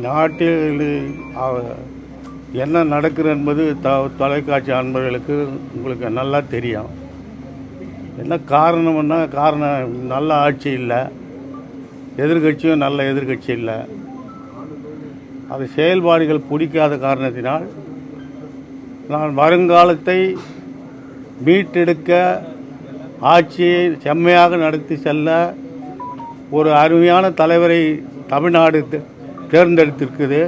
நாட்டில் என்ன நடக்குது என்பது தொலைக்காட்சி அன்பர்களுக்கு உங்களுக்கு நல்லா தெரியும். என்ன காரணம்னா நல்ல ஆட்சி இல்லை, எதிர்கட்சியும் நல்ல எதிர்கட்சி இல்லை. அது செயல்பாடுகள் பிடிக்காத காரணத்தினால் நான் வருங்காலத்தை மீட்டெடுக்க ஆட்சியை செம்மையாக நடத்தி செல்ல ஒரு அருமையான தலைவரை தமிழ்நாடு தேர்ந்தெடுத்திருக்குது.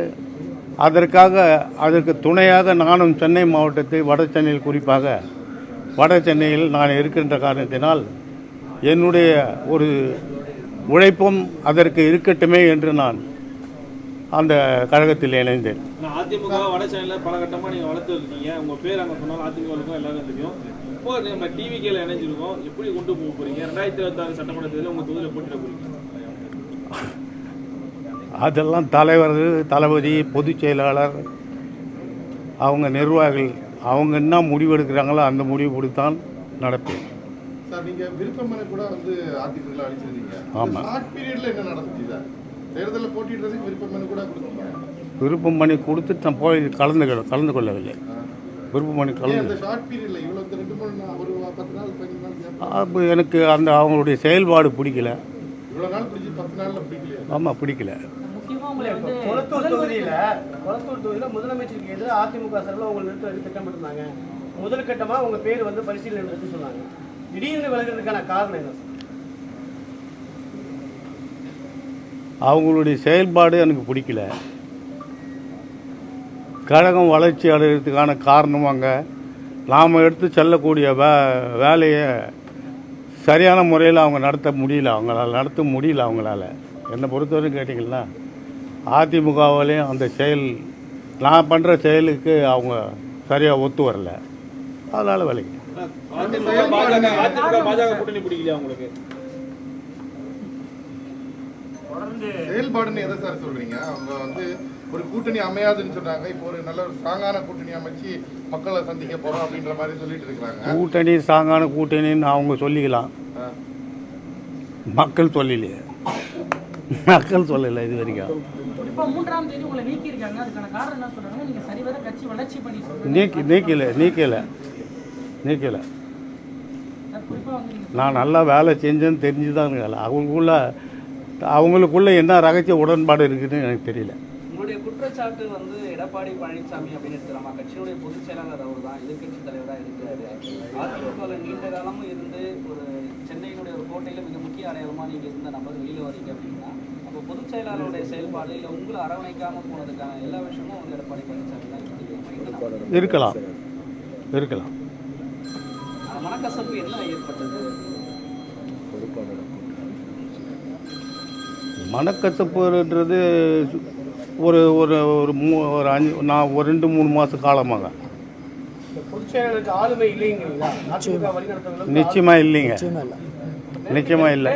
அதற்கு துணையாக நானும் சென்னை மாவட்டத்தை வட சென்னையில், குறிப்பாக வட சென்னையில் நான் இருக்கின்ற காரணத்தினால் என்னுடைய ஒரு உழைப்பும் அதற்கு இருக்கட்டுமே என்று நான் அந்த கழகத்தில் இணைந்தேன். அதிமுக வட சென்னையில் பல கட்டமாக நீங்கள் வளர்த்து இருக்கீங்க. உங்கள் பேர் அங்கே சொன்னாலும் அதிமுகவுக்கும் எல்லாரும் தெரியும். இப்போ நம்ம டிவிகேல இணைஞ்சிருக்கோம். எப்படி கொண்டு போக போகிறீங்க? 2026 சட்டமன்ற தேர்தலில் உங்கள் தொகுதியில் போட்டிட போகிறீங்க? அதெல்லாம் தலைவர், தளபதி, பொதுச் செயலாளர், அவங்க நிர்வாகிகள் அவங்க என்ன முடிவு எடுக்கிறாங்களோ அந்த முடிவு கொடுத்தான் நடப்பேன். சார், நீங்கள் விருப்பமனு கூட வந்து அதிமுக அளிச்சிருந்தீங்க. ஆமாம். ஷார்ட் பீரியடில் என்ன நடந்துச்சு சார்? தேர்தலில் போட்டிடுறதுக்கு விருப்பமனு கூட கொடுத்தீங்க. விருப்பம் பண்ணி கொடுத்துட்டு நான் போய் கலந்து கொள்ளவில்லை. விருப்பம் பண்ணி ஷார்ட் பீரியடில் இவ்வளோ 2-3 ஒரு 10 நாள் 15 நாள் அப்போ எனக்கு அந்த அவங்களுடைய செயல்பாடு பிடிக்கல. இவ்வளோ நாள் பிடிச்சி 10 நாளில் பிடிக்கல. ஆமாம், பிடிக்கல. கொளத்தூர் தொகுதியில் முதலமைச்சருக்கு எதிராக அதிமுக சார்பில் அவங்க நிறுத்த திட்டமிட்டிருந்தாங்க. முதல் கட்டமாக உங்கள் பேர் வந்து பரிசீலனை எடுத்து சொன்னாங்க. திடீர்னு விலகிறதுக்கான காரணம் என்ன சார்? அவங்களுடைய செயல்பாடு எனக்கு பிடிக்கல. கழகம் வளர்ச்சி அடைகிறதுக்கான காரணமாங்க நாம் எடுத்து செல்லக்கூடிய வேலையை சரியான முறையில் அவங்க நடத்த முடியல. அவங்களால என்னை பொறுத்தவரைக்கும் கேட்டிங்கன்னா அதிமுகவிலையும் அந்த நான் பண்ணுற செயலுக்கு அவங்க சரியாக ஒத்து வரல. அதனால் விலைக்கு செயல்பாடுன்னு எதை சார் சொல்றீங்க? அவங்க வந்து ஒரு கூட்டணி அமையாதுன்னு சொன்னாங்க. இப்போ ஒரு நல்ல ஒரு ஸ்ட்ராங்கான கூட்டணி அமைச்சு மக்களை சந்திக்க போறோம் அப்படின்ற மாதிரி சொல்லிட்டு இருக்காங்க. கூட்டணி ஸ்ட்ராங்கான கூட்டணின்னு அவங்க சொல்லிக்கலாம், மக்கள் சொல்லலையே. மக்கள் சொல்லலை இது வரைக்கும். நீக்கல. நான் நல்லா வேலை செஞ்சேன்னு தெரிஞ்சுதான். அவங்களுக்குள்ள என்ன ரகசிய உடன்பாடு இருக்குதுன்னு எனக்கு தெரியல. உங்களுடைய குற்றச்சாட்டு வந்து எடப்பாடி பழனிசாமி அப்படின்னு எடுத்துலாமா? கட்சியினுடைய பொதுச் செயலாளர் அவர் தான், எதிர்கட்சி தலைவராக இருக்கிறாரு. அதிமுகவில் நீண்ட காலமும் இருந்து ஒரு சென்னையினுடைய ஒரு கோட்டையில் மிக முக்கிய அடையாளமாக நீங்கள் இருந்த நபர் வெளியில் வரீங்க அப்படின்னா, அப்போ பொதுச் செயலாளருடைய செயல்பாடு இல்லை உங்களை அரவணைக்காமல் போனதுக்கான எல்லா விஷயமும் வந்து எடப்பாடி பழனிசாமி தான் இருக்கலாம். அந்த மனக்கசப்பு என்ன ஏற்பட்டது? மனக்கசப்புன்றது ஒரு ஒரு ஒரு நான் ஒரு 2-3 மாத காலமாக நிச்சயமா இல்லைங்க. இல்லை.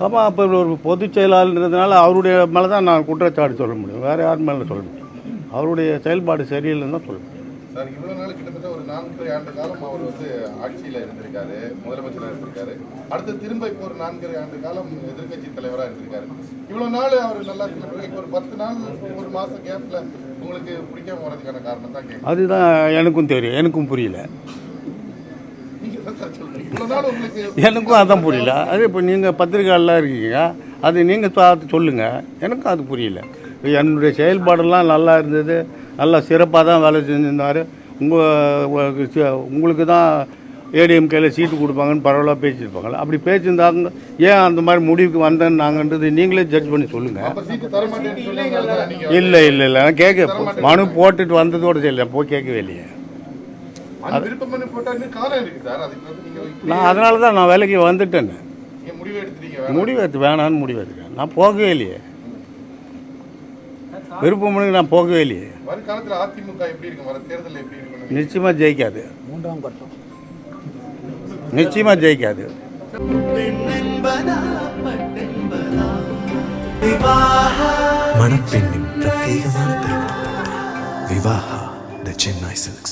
ஆமாம், அப்போ ஒரு பொதுச் செயலாளர்ன்றதுனால அவருடைய மேலே தான் நான் குற்றச்சாட்டு சொல்ல முடியும். வேறு யார் மேலே சொல்ல முடியும்? அவருடைய செயல்பாடு சரியில்லைன்னு தான் சொல்ல முடியும். சார், இவ்வளோ நாள் கிட்டத்தட்ட ஒரு 4 ஆண்டு காலம் அவர் வந்து ஆட்சியில் இருந்திருக்காரு, முதலமைச்சராக இருந்திருக்காரு. அடுத்து திரும்ப இப்போ ஒரு 4 ஆண்டு காலம் எதிர்கட்சி தலைவராக இருந்திருக்காரு. இவ்வளோ நாள் அவர் நல்லா இப்போ ஒரு 10 நாள் 1 மாதம் கேப்பில் உங்களுக்கு பிடிக்காம வரதுக்கான காரணம் தான் கேட்குறேன். அதுதான் எனக்கும் தெரியும், எனக்கும் புரியல. எனக்கும் அதான் புரியல. அது இப்போ நீங்கள் பத்திரிகையாளர்லாம் இருக்கீங்க, அது நீங்கள் பார்த்து சொல்லுங்கள். எனக்கும் அது புரியல. என்னுடைய செயல்பாடெல்லாம் நல்லா இருந்தது, நல்லா சிறப்பாக தான் வேலை செஞ்சிருந்தார். உங்களுக்கு தான் ஏடிஎம்கேயில் சீட்டு கொடுப்பாங்கன்னு பரவாயில்ல பேசியிருப்பாங்களே. அப்படி பேசியிருந்தாங்க, ஏன் அந்த மாதிரி முடிவுக்கு வந்தேன்னு நாங்கன்றது நீங்களே ஜட்ஜ் பண்ணி சொல்லுங்கள். இல்லை நான் கேட்க மனு போட்டுட்டு வந்ததோடு சரி, போய் கேட்கவே இல்லையே. நான் அதனால தான் நான் வேலைக்கு வந்துட்டேன்னு முடிவெடுத்து வேணான்னு முடிவெடுக்கிறேன். நான் போகவே இல்லையே, விருப்பம் நான் போகவே இல்லையே. நிச்சயமாக ஜெயிக்காது. நிச்சயமாக ஜெயிக்காது. மணப்பெண்ணின் பிரத்யேகமான திருமணம் விவாஹா தி சென்னை சில்க்ஸ்.